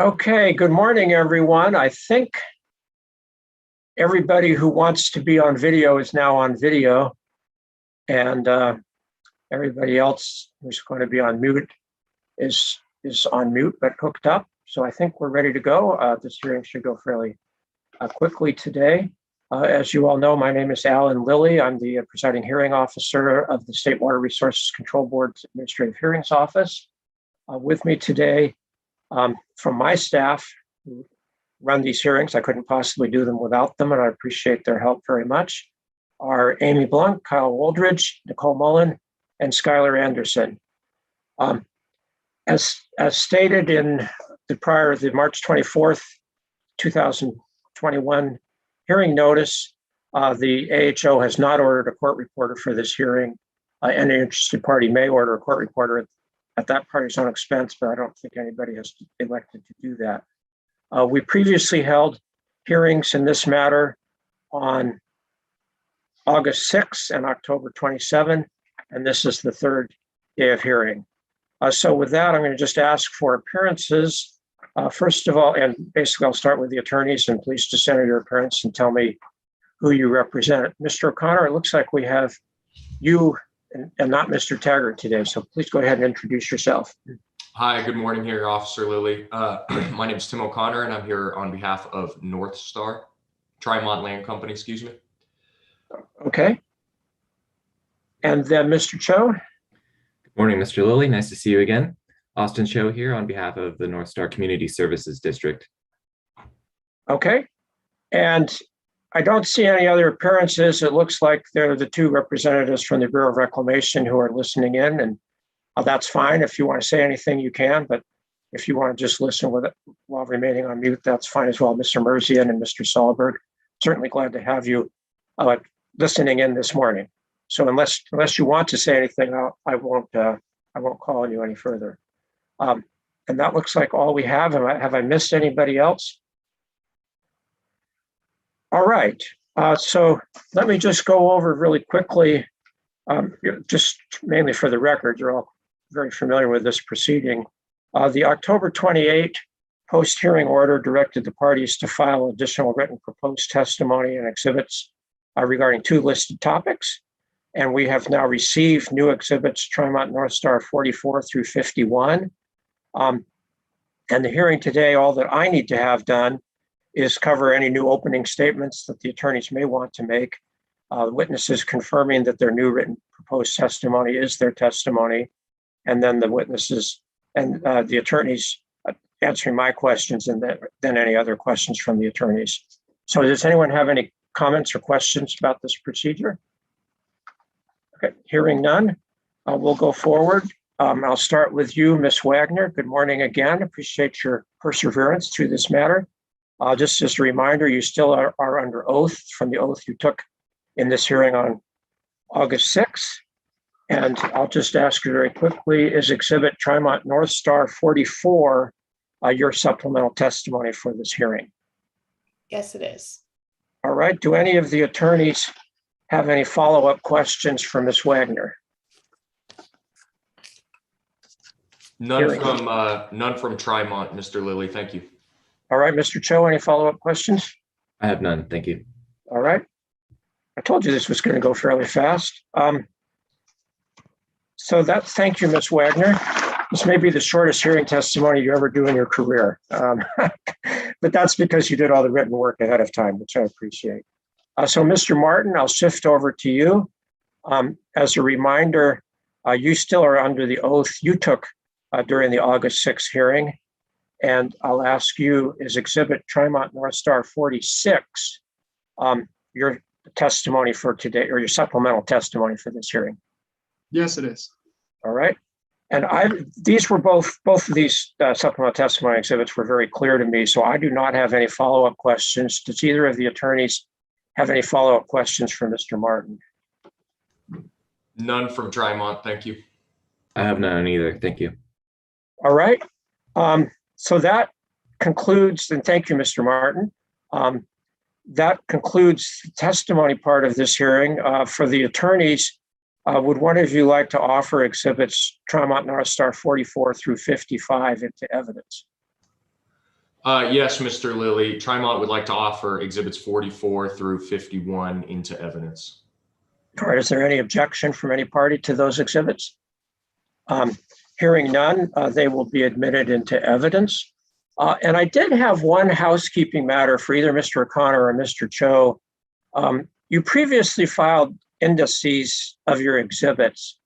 Okay, good morning, everyone. I think everybody who wants to be on video is now on video, and everybody else who's going to be on mute is on mute but hooked up. So I think we're ready to go. This hearing should go fairly quickly today. As you all know, my name is Alan Lilly. I'm the presiding hearing officer of the State Water Resources Control Board's Administrative Hearings Office. With me today from my staff who run these hearings, I couldn't possibly do them without them, and I appreciate their help very much, are Amy Blunt, Kyle Woldridge, Nicole Mullen, and Skylar Anderson. As stated in the March 24th, 2021 hearing notice, the AHO has not ordered a court reporter for this hearing. Any interested party may order a court reporter at that party's own expense, but I don't think anybody has elected to do that. We previously held hearings in this matter on August 6th and October 27th, and this is the third day of hearing. So with that, I'm going to just ask for appearances. First of all, and basically I'll start with the attorneys, and please just enter your appearance and tell me who you represent. Mr. O'Connor, it looks like we have you and not Mr. Taggart today, so please go ahead and introduce yourself. Hi, good morning here, Officer Lilly. My name is Tim O'Connor, and I'm here on behalf of Northstar, Trimont Land Company, excuse me. Okay. And then Mr. Cho. Good morning, Mr. Lilly. Nice to see you again. Austin Cho here on behalf of the Northstar Community Services District. Okay. And I don't see any other appearances. It looks like they're the two representatives from the Bureau of Reclamation who are listening in, and that's fine. If you want to say anything, you can, but if you want to just listen with it while remaining on mute, that's fine as well. Mr. Merzian and Mr. Solberg, certainly glad to have you listening in this morning. So unless you want to say anything, I won't call on you any further. And that looks like all we have. Have I missed anybody else? All right. So let me just go over really quickly, just mainly for the record, you're all very familiar with this proceeding. The October 28 post-hearing order directed the parties to file additional written proposed testimony and exhibits regarding two listed topics. And we have now received new exhibits, Trimont Northstar 44 through 51. And the hearing today, all that I need to have done is cover any new opening statements that the attorneys may want to make. Witnesses confirming that their new written proposed testimony is their testimony, and then the witnesses and the attorneys answering my questions, and then any other questions from the attorneys. So does anyone have any comments or questions about this procedure? Okay, hearing none, we'll go forward. I'll start with you, Ms. Wagner. Good morning again. Appreciate your perseverance through this matter. Just as a reminder, you still are under oath from the oath you took in this hearing on August 6th. And I'll just ask you very quickly, is exhibit Trimont Northstar 44 your supplemental testimony for this hearing? Yes, it is. All right. Do any of the attorneys have any follow-up questions for Ms. Wagner? None from Trimont, Mr. Lilly. Thank you. All right, Mr. Cho, any follow-up questions? I have none. Thank you. All right. I told you this was going to go fairly fast. Thank you, Ms. Wagner. This may be the shortest hearing testimony you ever do in your career. But that's because you did all the written work ahead of time, which I appreciate. So Mr. Martin, I'll shift over to you. As a reminder, you still are under the oath you took during the August 6th hearing. And I'll ask you, is exhibit Trimont Northstar 46 your testimony for today, or your supplemental testimony for this hearing? Yes, it is. All right. And these were both of these supplemental testimony exhibits were very clear to me, so I do not have any follow-up questions. Does either of the attorneys have any follow-up questions for Mr. Martin? None from Trimont. Thank you. I have none either. Thank you. All right. So that concludes, and thank you, Mr. Martin. That concludes the testimony part of this hearing. For the attorneys, would one of you like to offer exhibits Trimont Northstar 44 through 55 into evidence? Yes, Mr. Lilly. Trimont would like to offer exhibits 44 through 51 into evidence. All right, is there any objection from any party to those exhibits? Hearing none, they will be admitted into evidence. And I did have one housekeeping matter for either Mr. O'Connor or Mr. Cho. You previously filed indices of your exhibits,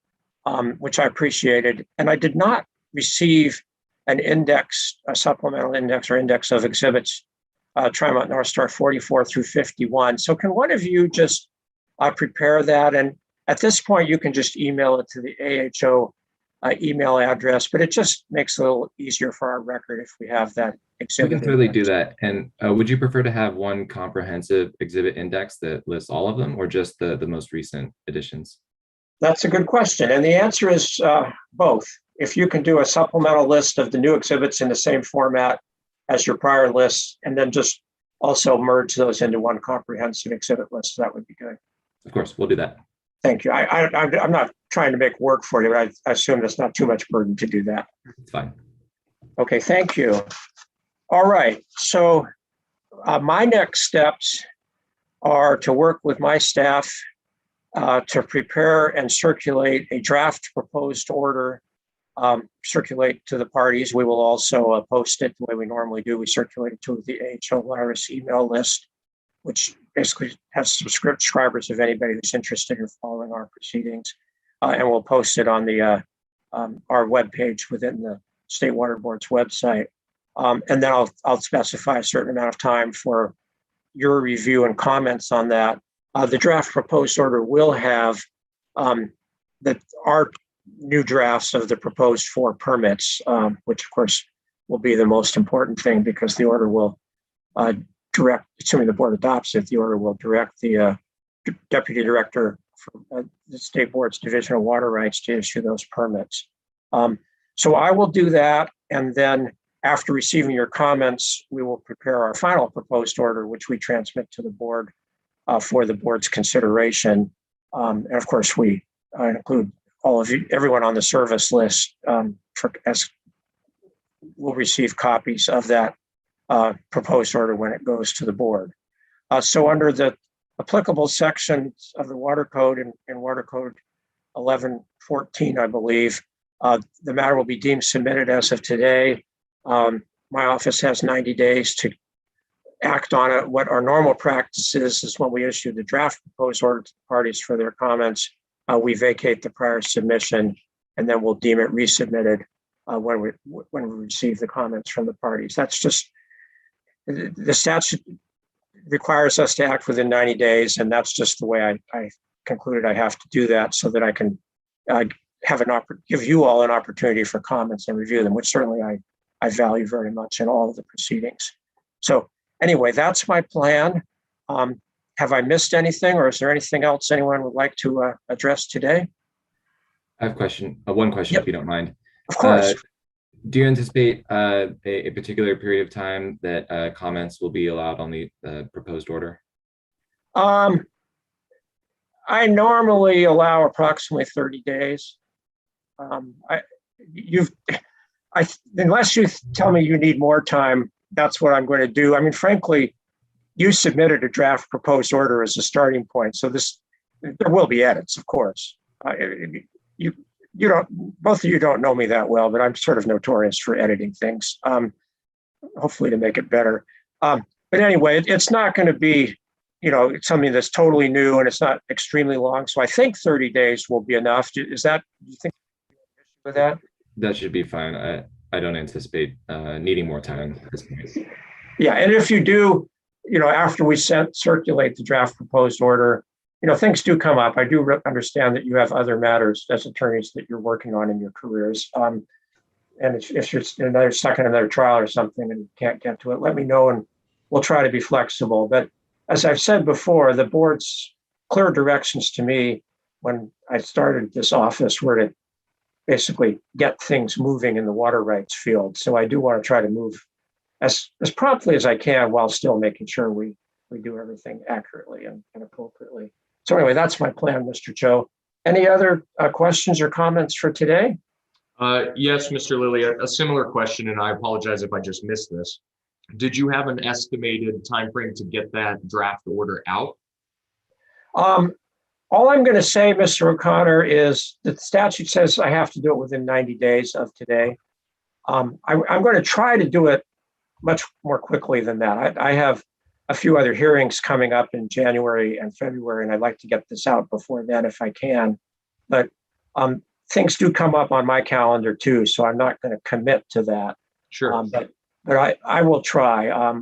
which I appreciated, and I did not receive an index, a supplemental index or index of exhibits, Trimont Northstar 44 through 51. So can one of you just prepare that? And at this point, you can just email it to the AHO email address, but it just makes it a little easier for our record if we have that We exhibit. can certainly do that. And would you prefer to have one comprehensive exhibit index that lists all of them, or just the most recent editions? That's a good question. And the answer is both. If you can do a supplemental list of the new exhibits in the same format as your prior lists, and then just also merge those into one comprehensive exhibit list, that would be good. Of course, we'll do that. Thank you. I'm not trying to make work for you, but I assume it's not too much burden to do that. It's fine. Okay, thank you. All right, so my next steps are to work with my staff to prepare and circulate a draft proposed order, circulate to the parties. We will also post it the way we normally do. We circulate it to the AHO virus email list, which basically has subscribers of anybody who's interested in following our proceedings. And we'll post it on the our webpage within the State Water Board's website. And then I'll specify a certain amount of time for your review and comments on that. The draft proposed order will have our new drafts of the proposed 4 permits, which of course will be the most important thing, because the order will direct, assuming the board adopts it, the order will direct the deputy director for the State Board's Division of Water Rights to issue those permits. So I will do that, and then after receiving your comments, we will prepare our final proposed order, which we transmit to the board for the board's consideration. And of course, we include all of you, everyone on the service list, as will receive copies of that proposed order when it goes to the board. So under the applicable sections of the Water Code and Water Code 1114, I believe, the matter will be deemed submitted as of today. My office has 90 days to act on it. What our normal practice is when we issue the draft proposed order to the parties for their comments, we vacate the prior submission, and then we'll deem it resubmitted when we receive the comments from the parties. That's just, the statute requires us to act within 90 days, and that's just the way I concluded I have to do that, so that I can give you all an opportunity for comments and review them, which certainly I value very much in all of the proceedings. So anyway, that's my plan. Have I missed anything, or is there anything else anyone would like to address today? I have one question, Yep. if you don't mind. Of course. Do you anticipate a particular period of time that comments will be allowed on the proposed order? I normally allow approximately 30 days. Unless you tell me you need more time, that's what I'm going to do. I mean, frankly, you submitted a draft proposed order as a starting point, so there will be edits, of course. Both of you don't know me that well, but I'm sort of notorious for editing things, hopefully to make it better. But anyway, it's not going to be, it's something that's totally new, and it's not extremely long. So I think 30 days will be enough. Do you think with that? That should be fine. I don't anticipate needing more time at this point. Yeah, and if you do, after we circulate the draft proposed order, things do come up. I do understand that you have other matters as attorneys that you're working on in your careers. And if you're stuck in another trial or something and you can't get to it, let me know, and we'll try to be flexible. But as I've said before, the board's clear directions to me when I started this office were to basically get things moving in the water rights field. So I do want to try to move as promptly as I can, while still making sure we do everything accurately and appropriately. So anyway, that's my plan, Mr. Cho. Any other questions or comments for today? Yes, Mr. Lilly, a similar question, and I apologize if I just missed this. Did you have an estimated time frame to get that draft order out? All I'm going to say, Mr. O'Connor, is that the statute says I have to do it within 90 days of today. I'm going to try to do it much more quickly than that. I have a few other hearings coming up in January and February, and I'd like to get this out before then if I can. But things do come up on my calendar too, so I'm not going to commit to that. Sure. But I will try.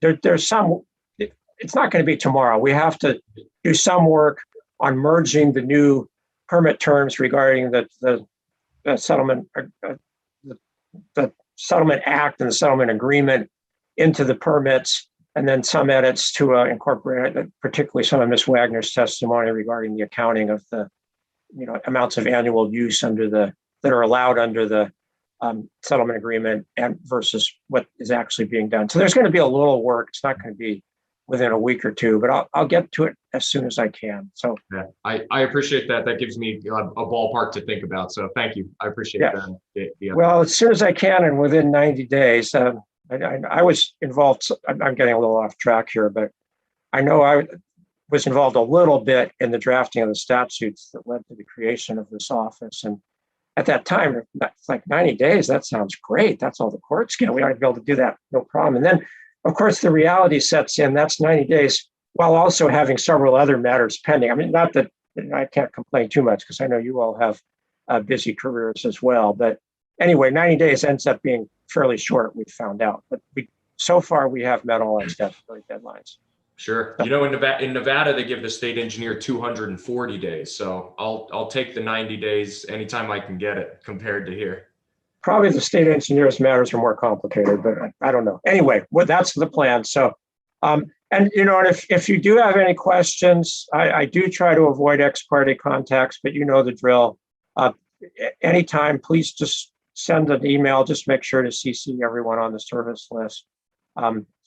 There's some. It's not going to be tomorrow. We have to do some work on merging the new permit terms regarding the settlement, the settlement act and the settlement agreement into the permits, and then some edits to incorporate, particularly some of Ms. Wagner's testimony regarding the accounting of the amounts of annual use that are allowed under the settlement agreement and versus what is actually being done. So there's going to be a little work. It's not going to be within a week or two, but I'll get to it as soon as I can. So yeah, I appreciate that. That gives me a ballpark to think about. So thank you. I appreciate that. Well, as soon as I can and within 90 days. I was involved. I'm getting a little off track here, but I know I was involved a little bit in the drafting of the statutes that led to the creation of this office. And at that time, it's like 90 days. That sounds great. That's all the courts get. We ought to be able to do that. No problem. And then, of course, the reality sets in. That's 90 days while also having several other matters pending. I mean, not that I can't complain too much because I know you all have busy careers as well. But anyway, 90 days ends up being fairly short, we found out. But so far, we have met all our statutory deadlines. Sure. In Nevada, they give the state engineer 240 days. So I'll take the 90 days anytime I can get it compared to here. Probably the state engineer's matters are more complicated, but I don't know. Anyway, that's the plan. So, and if you do have any questions, I do try to avoid ex parte contacts, but you know the drill. Anytime, please just send an email. Just make sure to CC everyone on the service list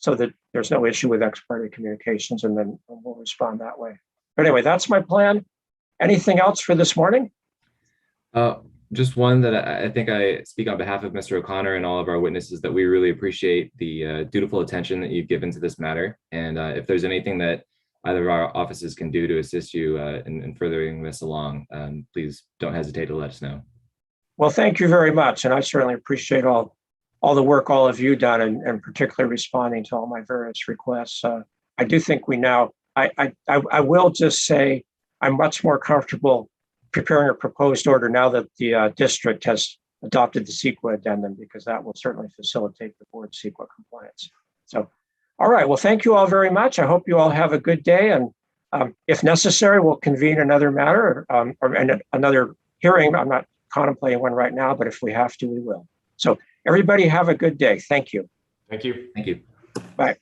so that there's no issue with ex parte communications, and then we'll respond that way. But anyway, that's my plan. Anything else for this morning? Just one that I think I speak on behalf of Mr. O'Connor and all of our witnesses that we really appreciate the dutiful attention that you've given to this matter. And if there's anything that either of our offices can do to assist you in furthering this along, please don't hesitate to let us know. Well, thank you very much. And I certainly appreciate all the work all of you done and particularly responding to all my various requests. I do think I will just say I'm much more comfortable preparing a proposed order now that the district has adopted the CEQA addendum, because that will certainly facilitate the board's CEQA compliance. So, all right. Well, thank you all very much. I hope you all have a good day. And if necessary, we'll convene another matter or another hearing. I'm not contemplating one right now, but if we have to, we will. So everybody have a good day. Thank you. Thank you. Thank you. Bye.